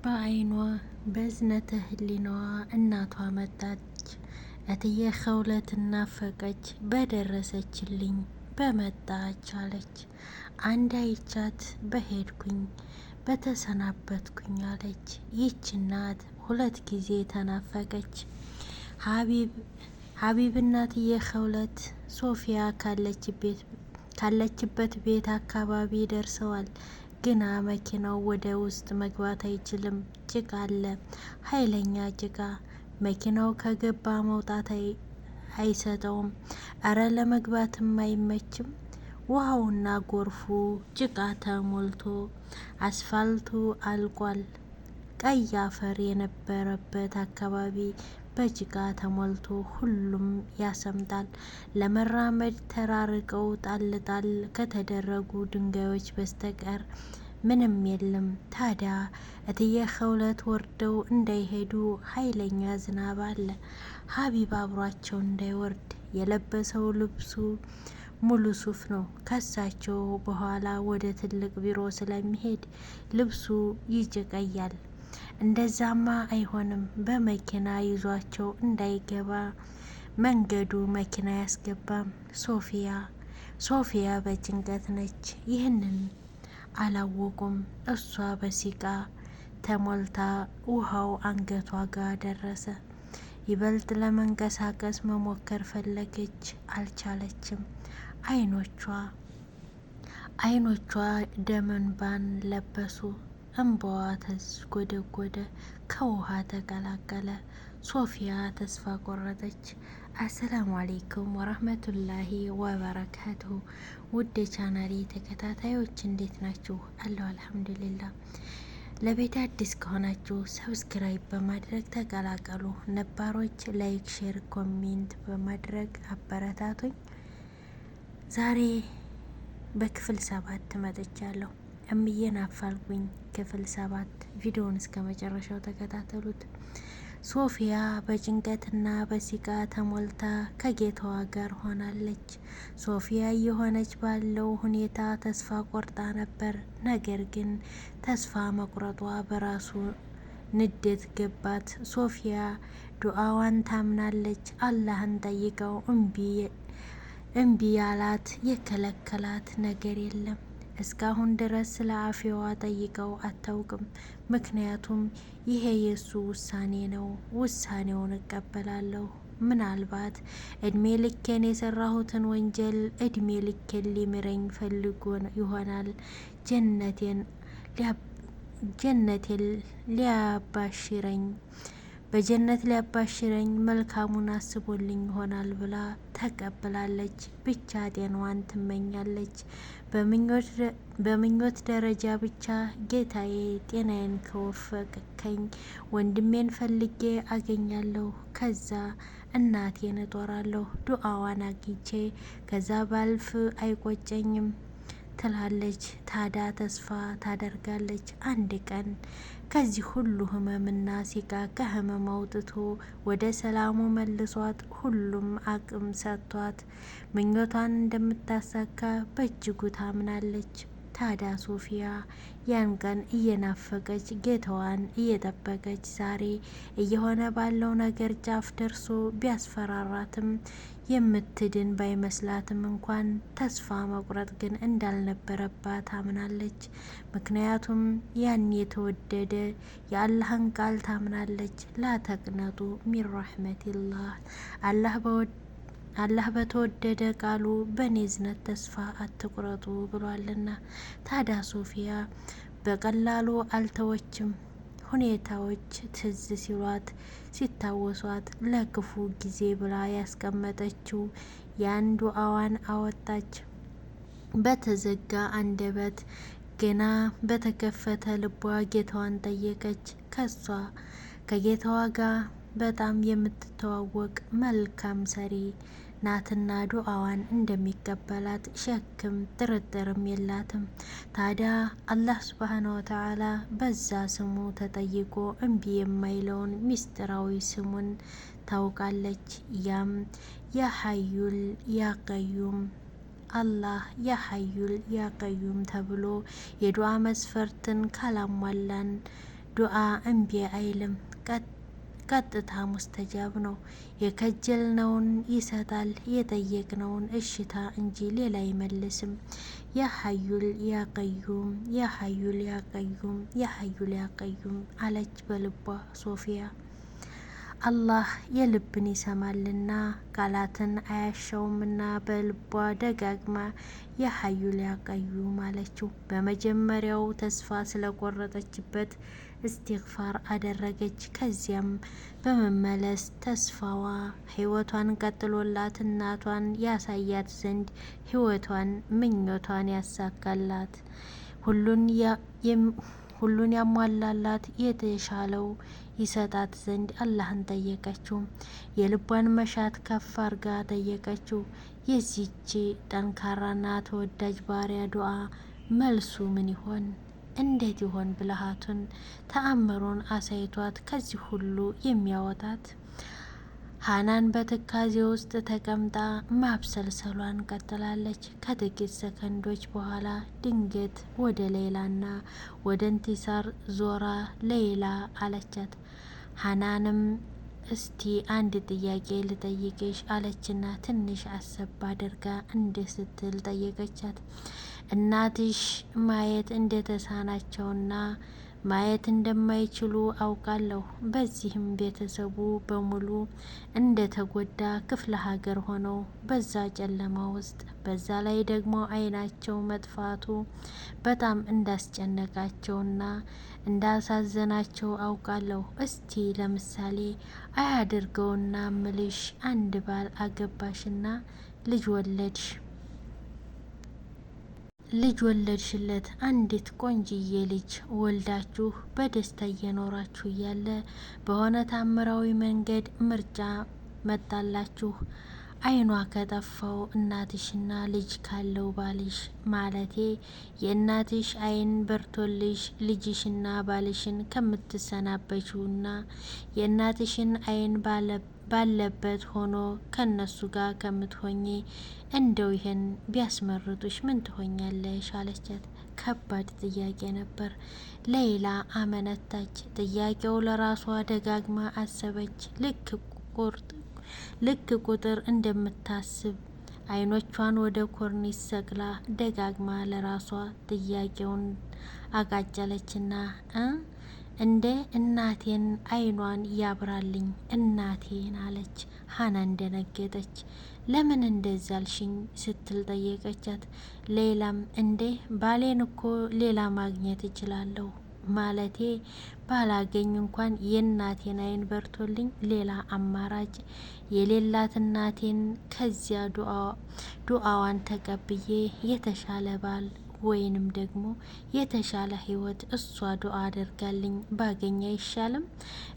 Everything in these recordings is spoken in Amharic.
በአይኗ በዝነተ ህሊናዋ እናቷ መጣች። እትዬ ኸውለት ናፈቀች በደረሰችልኝ በመጣች አለች። አንድ አይቻት በሄድኩኝ በተሰናበትኩኝ አለች። ይች እናት ሁለት ጊዜ ተናፈቀች። ሀቢብና እትዬ ኸውለት ሶፊያ ካለችበት ቤት አካባቢ ደርሰዋል። ግና መኪናው ወደ ውስጥ መግባት አይችልም። ጭቃ አለ፣ ኃይለኛ ጭቃ። መኪናው ከገባ መውጣት አይሰጠውም። እረ ለመግባትም አይመችም። ውሃውና ጎርፉ ጭቃ ተሞልቶ አስፋልቱ አልቋል። ቀይ አፈር የነበረበት አካባቢ በጭቃ ተሞልቶ ሁሉም ያሰምጣል። ለመራመድ ተራርቀው ጣል ጣል ከተደረጉ ድንጋዮች በስተቀር ምንም የለም። ታዲያ እትዬ ኸውለት ወርደው እንዳይሄዱ ኃይለኛ ዝናብ አለ። ሀቢብ አብሯቸው እንዳይወርድ የለበሰው ልብሱ ሙሉ ሱፍ ነው። ከሳቸው በኋላ ወደ ትልቅ ቢሮ ስለሚሄድ ልብሱ ይጨቀያል። እንደዛማ አይሆንም። በመኪና ይዟቸው እንዳይገባ መንገዱ መኪና ያስገባም። ሶፊያ በጭንቀት ነች። ይህንን አላወቁም። እሷ በሲቃ ተሞልታ ውሃው አንገቷ ጋር ደረሰ። ይበልጥ ለመንቀሳቀስ መሞከር ፈለገች፣ አልቻለችም። አይኖቿ ደመንባን ለበሱ። እንባዋ ተዝጎደጎደ፣ ከውሃ ተቀላቀለ። ሶፊያ ተስፋ ቆረጠች። አሰላሙ አሌይኩም ወራህመቱላሂ ወበረካቱሁ። ውድ ቻናሌ ተከታታዮች እንዴት ናችሁ? አለሁ አልሐምዱሊላህ። ለቤት አዲስ ከሆናችሁ ሰብስክራይብ በማድረግ ተቀላቀሉ። ነባሮች ላይክ፣ ሼር፣ ኮሜንት በማድረግ አበረታቱኝ። ዛሬ በክፍል 7 መጥቻለሁ። እምዬን አፋልጉኝ ክፍል 7 ቪዲዮውን እስከ መጨረሻው ተከታተሉት። ሶፊያ በጭንቀትና በሲቃ ተሞልታ ከጌታዋ ጋር ሆናለች። ሶፊያ እየሆነች ባለው ሁኔታ ተስፋ ቆርጣ ነበር። ነገር ግን ተስፋ መቁረጧ በራሱ ንዴት ገባት። ሶፊያ ዱአዋን ታምናለች። አላህን ጠይቀው እምቢ ያላት የከለከላት ነገር የለም። እስካሁን ድረስ ስለ አፊዋ ጠይቀው አታውቅም። ምክንያቱም ይሄ የሱ ውሳኔ ነው፣ ውሳኔውን እቀበላለሁ። ምናልባት እድሜ ልኬን የሰራሁትን ወንጀል እድሜ ልኬን ሊምረኝ ፈልጎ ይሆናል። ጀነቴን ሊያባሽረኝ በጀነት ሊያባሽረኝ መልካሙን አስቦልኝ ይሆናል ብላ ተቀብላለች። ብቻ ጤናዋን ትመኛለች። በምኞት ደረጃ ብቻ ጌታዬ ጤናዬን ከወፈቀኝ ወንድሜን ፈልጌ አገኛለሁ፣ ከዛ እናቴን እጦራለሁ፣ ዱአዋን አግኝቼ ከዛ ባልፍ አይቆጨኝም ትላለች። ታዲያ ተስፋ ታደርጋለች። አንድ ቀን ከዚህ ሁሉ ህመምና ሲቃ ከህመም አውጥቶ ወደ ሰላሙ መልሷት ሁሉም አቅም ሰጥቷት ምኞቷን እንደምታሳካ በእጅጉ ታምናለች። ታዲያ ሶፊያ ያን ቀን እየናፈቀች ጌታዋን እየጠበቀች ዛሬ እየሆነ ባለው ነገር ጫፍ ደርሶ ቢያስፈራራትም የምትድን ባይመስላትም እንኳን ተስፋ መቁረጥ ግን እንዳልነበረባት ታምናለች። ምክንያቱም ያን የተወደደ የአላህን ቃል ታምናለች። ላተቅነጡ ሚን ረሕመቲላህ አላህ በተወደደ ቃሉ በኔ ዝነት ተስፋ አትቁረጡ ብሏልና። ታዲያ ሶፊያ በቀላሉ አልተወችም። ሁኔታዎች ትዝ ሲሏት ሲታወሷት ለክፉ ጊዜ ብላ ያስቀመጠችው ያን ዱአዋን አወጣች። በተዘጋ አንደበት ገና በተከፈተ ልቧ ጌታዋን ጠየቀች። ከጌታዋ ጋር በጣም የምትተዋወቅ መልካም ሰሪ ናትና ዱአዋን እንደሚቀበላት ሸክም ጥርጥርም የላትም። ታዲያ አላህ ሱብሓነሁ ወተዓላ በዛ ስሙ ተጠይቆ እምቢ የማይለውን ሚስጥራዊ ስሙን ታውቃለች። ያም ያሐዩል ያቀዩም አላህ ያሐዩል ያቀዩም ተብሎ የዱዓ መስፈርትን ካላሟላን ዱዓ እምቢ አይልም፣ ቀጥታ ሙስተጃብ ነው። የከጀልነውን ይሰጣል፣ የጠየቅነውን እሽታ እንጂ ሌላ አይመልስም። ያሀዩል ያቀዩም ያሀዩል ያቀዩም ያሀዩል ያቀዩም አለች በልቧ ሶፊያ። አላህ የልብን ይሰማልና ቃላትን አያሻውምና በልቧ ደጋግማ ያሀዩል ያቀዩም አለችው። በመጀመሪያው ተስፋ ስለቆረጠችበት እስትግፋር አደረገች። ከዚያም በመመለስ ተስፋዋ ህይወቷን ቀጥሎላት እናቷን ያሳያት ዘንድ ህይወቷን ምኞቷን ያሳካላት ሁሉን ያሟላላት የተሻለው ይሰጣት ዘንድ አላህን ጠየቀችው። የልቧን መሻት ከፍ አርጋ ጠየቀችው። የዚች ጠንካራና ተወዳጅ ባሪያ ዱዓ መልሱ ምን ይሆን? እንዴት ይሆን ብልሃቱን ተአምሩን አሳይቷት ከዚህ ሁሉ የሚያወጣት? ሀናን በትካዜ ውስጥ ተቀምጣ ማብሰልሰሏን ቀጥላለች። ከጥቂት ሰከንዶች በኋላ ድንገት ወደ ሌላና ወደ እንቲሳር ዞራ ሌላ አለቻት። ሀናንም እስቲ አንድ ጥያቄ ልጠይቅሽ አለችና ትንሽ አሰብ አድርጋ እንደ ስትል ጠየቀቻት። እናትሽ ማየት እንደተሳናቸውና ማየት እንደማይችሉ አውቃለሁ። በዚህም ቤተሰቡ በሙሉ እንደተጎዳ ክፍለ ሀገር ሆነው በዛ ጨለማ ውስጥ በዛ ላይ ደግሞ አይናቸው መጥፋቱ በጣም እንዳስጨነቃቸውና እንዳሳዘናቸው አውቃለሁ። እስቲ ለምሳሌ አያድርገውና ምልሽ አንድ ባል አገባሽና ልጅ ወለድሽለት። አንዲት ቆንጅዬ ልጅ ወልዳችሁ በደስታ እየኖራችሁ እያለ በሆነ ታምራዊ መንገድ ምርጫ መጣላችሁ። አይኗ ከጠፋው እናትሽና ልጅ ካለው ባልሽ ማለቴ የእናትሽ አይን በርቶልሽ ልጅሽና ባልሽን ከምትሰናበችውና የእናትሽን አይን ባለበት ሆኖ ከነሱ ጋር ከምትሆኚ እንደው ይሄን ቢያስመርጡሽ ምን ትሆኛለሽ? አለቻት። ከባድ ጥያቄ ነበር። ሌላ አመነታች። ጥያቄው ለራሷ ደጋግማ አሰበች። ልክ ቁጥር እንደምታስብ አይኖቿን ወደ ኮርኒስ ሰቅላ ደጋግማ ለራሷ ጥያቄውን አቃጨለችና እንደ እናቴን አይኗን ያብራልኝ እናቴን አለች። ሀናን ደነገጠች። ለምን እንደዛ አልሽኝ ስትል ጠየቀቻት። ሌላም እንዴ ባሌን እኮ ሌላ ማግኘት እችላለሁ ማለቴ ባላገኝ እንኳን የእናቴን አይን በርቶልኝ ሌላ አማራጭ የሌላት እናቴን ከዚያ ዱአዋን ተቀብዬ የተሻለ ባል ወይንም ደግሞ የተሻለ ህይወት እሷ ዱአ አድርጋልኝ ባገኝ አይሻልም?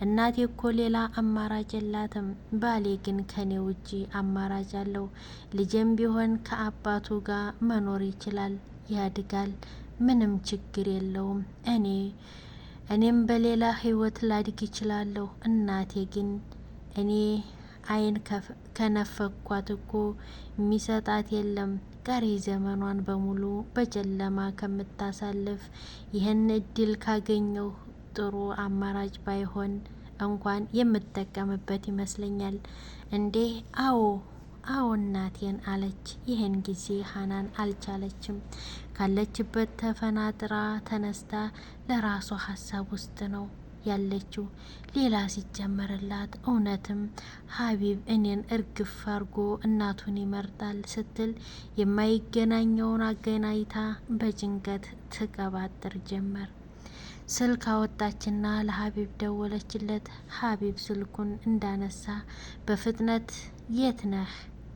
እናቴ እኮ ሌላ አማራጭ የላትም። ባሌ ግን ከኔ ውጪ አማራጭ አለው። ልጄም ቢሆን ከአባቱ ጋር መኖር ይችላል፣ ያድጋል፣ ምንም ችግር የለውም። እኔም በሌላ ህይወት ላድግ ይችላለሁ። እናቴ ግን እኔ አይን ከነፈኳት እኮ የሚሰጣት የለም። ቀሪ ዘመኗን በሙሉ በጨለማ ከምታሳልፍ ይህን እድል ካገኘሁ ጥሩ አማራጭ ባይሆን እንኳን የምጠቀምበት ይመስለኛል። እንዴ አዎ እናቴን አለች። ይህን ጊዜ ሀናን አልቻለችም። ካለችበት ተፈናጥራ ተነስታ ለራሷ ሀሳብ ውስጥ ነው ያለችው። ሌላ ሲጨመርላት እውነትም ሀቢብ እኔን እርግፍ አርጎ እናቱን ይመርጣል ስትል የማይገናኘውን አገናኝታ በጭንቀት ትቀባጥር ጀመር። ስልክ አወጣችና ለሀቢብ ደወለችለት። ሀቢብ ስልኩን እንዳነሳ በፍጥነት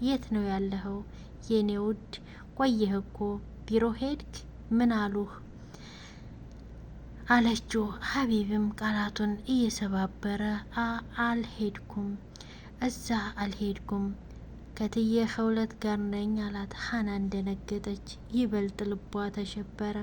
የት ነው ያለኸው የኔ ውድ? ቆየህ እኮ ቢሮ ሄድክ? ምን አሉህ? አለችው። ሀቢብም ቃላቱን እየሰባበረ አልሄድኩም ከትዬ ከሁለት ጋር ነኝ አላት። ሀናን ደነገጠች። ይበልጥ ልቧ ተሸበረ።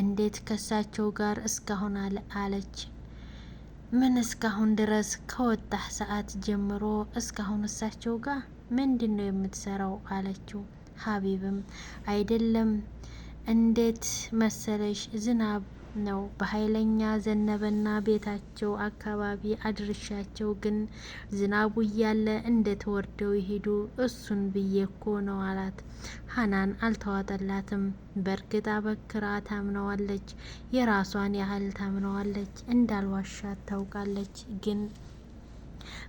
እንዴት ከሳቸው ጋር እስካሁን አለች። ምን እስካሁን ድረስ? ከወጣህ ሰዓት ጀምሮ እስካሁን እሳቸው ጋር ምንድን ነው የምትሰራው? አለችው። ሀቢብም አይደለም እንዴት መሰለሽ ነው። በኃይለኛ ዘነበና ቤታቸው አካባቢ አድርሻቸው ግን ዝናቡ እያለ እንዴት ወርደው ይሄዱ? እሱን ብዬ እኮ ነው አላት። ሀናን አልተዋጠላትም። በእርግጥ አበክራ ታምነዋለች፣ የራሷን ያህል ታምነዋለች፣ እንዳልዋሻት ታውቃለች። ግን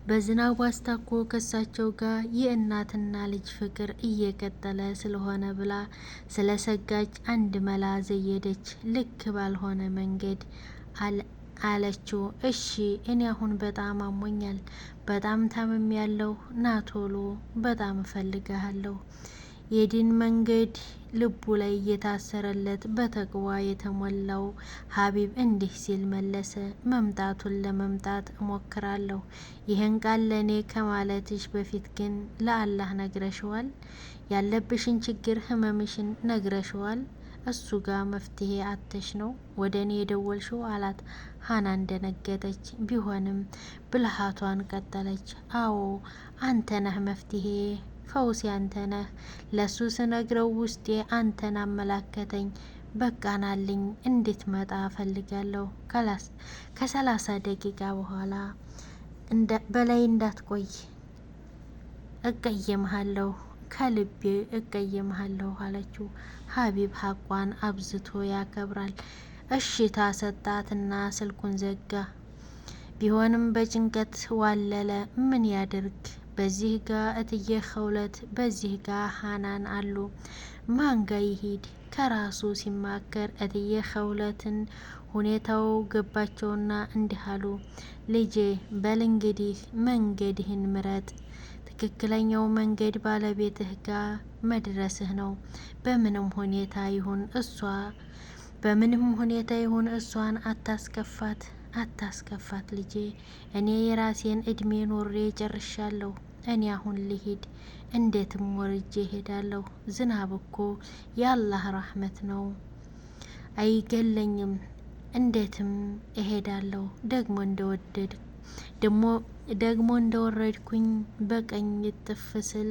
በዝናቡ አስታኮ ከሳቸው ጋር የእናትና ልጅ ፍቅር እየቀጠለ ስለሆነ ብላ ስለሰጋች አንድ መላ ዘየደች። ልክ ባልሆነ መንገድ አለችው። እሺ እኔ አሁን በጣም አሞኛል፣ በጣም ታምም ያለው ናቶሎ፣ በጣም እፈልግሃለሁ። የዲን መንገድ ልቡ ላይ እየታሰረለት በተቅዋ የተሞላው ሀቢብ እንዲህ ሲል መለሰ። መምጣቱን ለመምጣት እሞክራለሁ። ይህን ቃል ለእኔ ከማለትሽ በፊት ግን ለአላህ ነግረሽዋል? ያለብሽን ችግር ህመምሽን ነግረሽዋል? እሱ ጋር መፍትሄ አተሽ ነው ወደ እኔ የደወልሽው አላት። ሀናን ደነገጠች። ቢሆንም ብልሃቷን ቀጠለች። አዎ አንተ ነህ መፍትሄ፣ ፈውስ አንተ ነህ። ለሱ ስነግረው ውስጤ አንተን አመላከተኝ። በቃናልኝ እንድትመጣ እፈልጋለሁ። ከ30 ደቂቃ በኋላ በላይ እንዳትቆይ፣ እቀየምሃለሁ፣ ከልቤ እቀየምሃለሁ አለችው። ሀቢብ ሀቋን አብዝቶ ያከብራል። እሽታ ሰጣትና ስልኩን ዘጋ። ቢሆንም በጭንቀት ዋለለ። ምን ያድርግ? በዚህ ጋ እትዬ ኸውለት፣ በዚህ ጋ ሀናን አሉ። ማንጋ ይሂድ? ከራሱ ሲማከር እትዬ ኸውለትን ሁኔታው ገባቸውና እንዲህ አሉ። ልጄ በል እንግዲህ መንገድህን ምረጥ። ትክክለኛው መንገድ ባለቤትህ ጋር መድረስህ ነው። በምንም ሁኔታ ይሁን እሷን አታስከፋት ልጄ። እኔ የራሴን እድሜ ኖሬ ጨርሻለሁ። እኔ አሁን ልሂድ። እንዴትም ወርጄ ሄዳለሁ። ዝናብ እኮ የአላህ ራህመት ነው፣ አይገለኝም። እንዴትም እሄዳለሁ። ደግሞ እንደወረድኩኝ በቀኝ ጥፍ ስል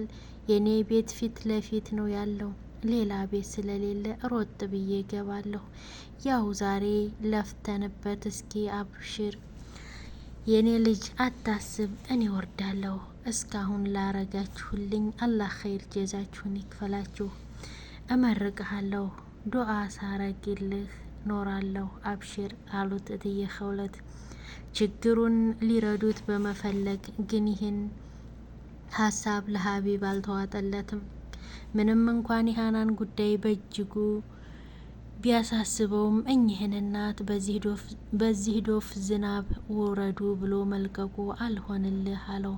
የኔ ቤት ፊት ለፊት ነው ያለው። ሌላ ቤት ስለሌለ ሮጥ ብዬ ገባለሁ። ያው ዛሬ ለፍተንበት፣ እስኪ አብሽር የኔ ልጅ አታስብ፣ እኔ ወርዳለሁ። እስካሁን ላረጋችሁልኝ አላህ ኸይር ጀዛችሁን ይክፈላችሁ። እመርቅሃለሁ፣ ዱአ ሳረግልህ ኖራለሁ። አብሽር አሉት እትዬ ኸውለት ችግሩን ሊረዱት በመፈለግ። ግን ይህን ሀሳብ ለሀቢብ አልተዋጠለትም። ምንም እንኳን የሀናን ጉዳይ በእጅጉ ቢያሳስበውም እኚህን እናት በዚህ ዶፍ ዝናብ ውረዱ ብሎ መልቀቁ አልሆንልህ አለው።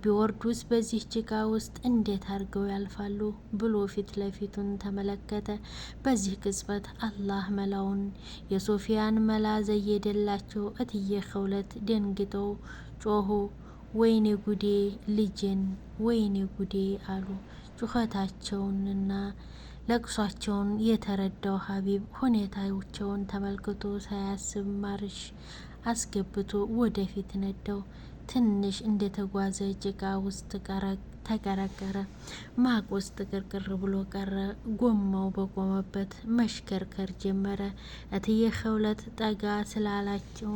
ቢወርዱስ በዚህ ጭቃ ውስጥ እንዴት አድርገው ያልፋሉ ብሎ ፊት ለፊቱን ተመለከተ። በዚህ ቅጽበት አላህ መላውን የሶፊያን መላ ዘየደላቸው። እትዬ ኸውለት ደንግጠው ጮሁ። ወይኔ ጉዴ ልጄን፣ ወይኔ ጉዴ አሉ። ጩኸታቸውንና ለቅሷቸውን የተረዳው ሀቢብ ሁኔታቸውን ተመልክቶ ሳያስብ ማርሽ አስገብቶ ወደፊት ነዳው። ትንሽ እንደተጓዘ ጭቃ ውስጥ ተቀረቀረ። ማቅ ውስጥ ቅርቅር ብሎ ቀረ። ጎማው በቆመበት መሽከርከር ጀመረ። እትዬ ኸውለት ጠጋ ስላላቸው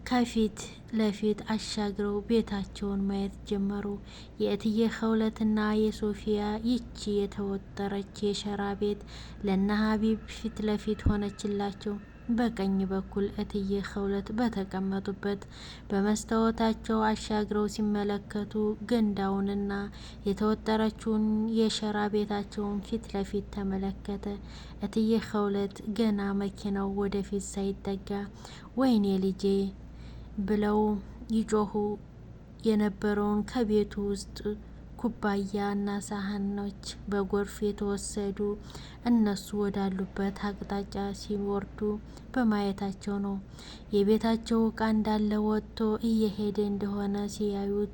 ከፊት ለፊት አሻግረው ቤታቸውን ማየት ጀመሩ። የእትዬ ኸውለትና የሶፊያ ይቺ የተወጠረች የሸራ ቤት ለነ ሀቢብ ፊት ለፊት ሆነችላቸው። በቀኝ በኩል እትዬ ኸውለት በተቀመጡበት በመስታወታቸው አሻግረው ሲመለከቱ ገንዳውንና የተወጠረችውን የሸራ ቤታቸውን ፊት ለፊት ተመለከተ። እትዬ ኸውለት ገና መኪናው ወደፊት ሳይጠጋ ወይኔ ልጄ ብለው ይጮሁ የነበረውን ከቤቱ ውስጥ ኩባያ እና ሳህኖች በጎርፍ የተወሰዱ እነሱ ወዳሉበት አቅጣጫ ሲወርዱ በማየታቸው ነው። የቤታቸው እቃ እንዳለ ወጥቶ እየሄደ እንደሆነ ሲያዩት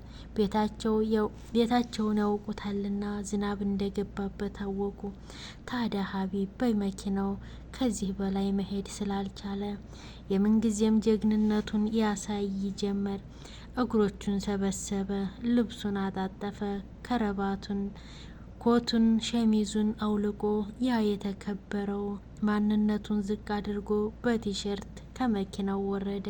ቤታቸውን ያውቁታልና ዝናብ እንደገባበት አወቁ። ታዲያ ሀቢብ በመኪናው ከዚህ በላይ መሄድ ስላልቻለ የምንጊዜም ጀግንነቱን ያሳይ ጀመር። እግሮቹን ሰበሰበ፣ ልብሱን አጣጠፈ፣ ከረባቱን ኮቱን ሸሚዙን አውልቆ ያ የተከበረው ማንነቱን ዝቅ አድርጎ በቲሸርት ከመኪናው ወረደ።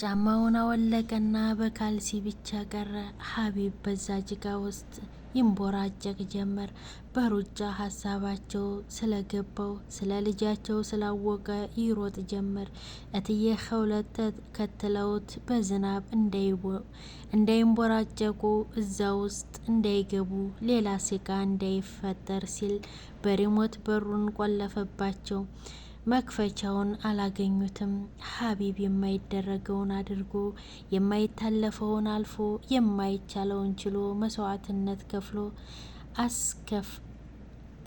ጫማውን አወለቀና በካልሲ ብቻ ቀረ። ሀቢብ በዛ ጭቃ ውስጥ ይንቦራጨቅ ጀመር። በሩጫ ሀሳባቸው ስለገባው ስለ ልጃቸው ስላወቀ ይሮጥ ጀመር። እትዬ ኸውለት ተከትለውት በዝናብ እንዳይንቦራጨቁ እዛ ውስጥ እንዳይገቡ ሌላ ሲቃ እንዳይፈጠር ሲል በሪሞት በሩን ቆለፈባቸው። መክፈቻውን አላገኙትም። ሀቢብ የማይደረገውን አድርጎ የማይታለፈውን አልፎ የማይቻለውን ችሎ መስዋዕትነት ከፍሎ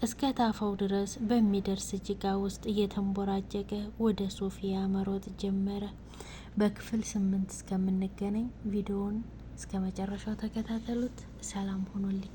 እስከ ታፋው ድረስ በሚደርስ ጭቃ ውስጥ እየተንቦራጨቀ ወደ ሶፊያ መሮጥ ጀመረ። በክፍል 8 እስከምንገናኝ ቪዲዮውን እስከ መጨረሻው ተከታተሉት። ሰላም ሆኖልኝ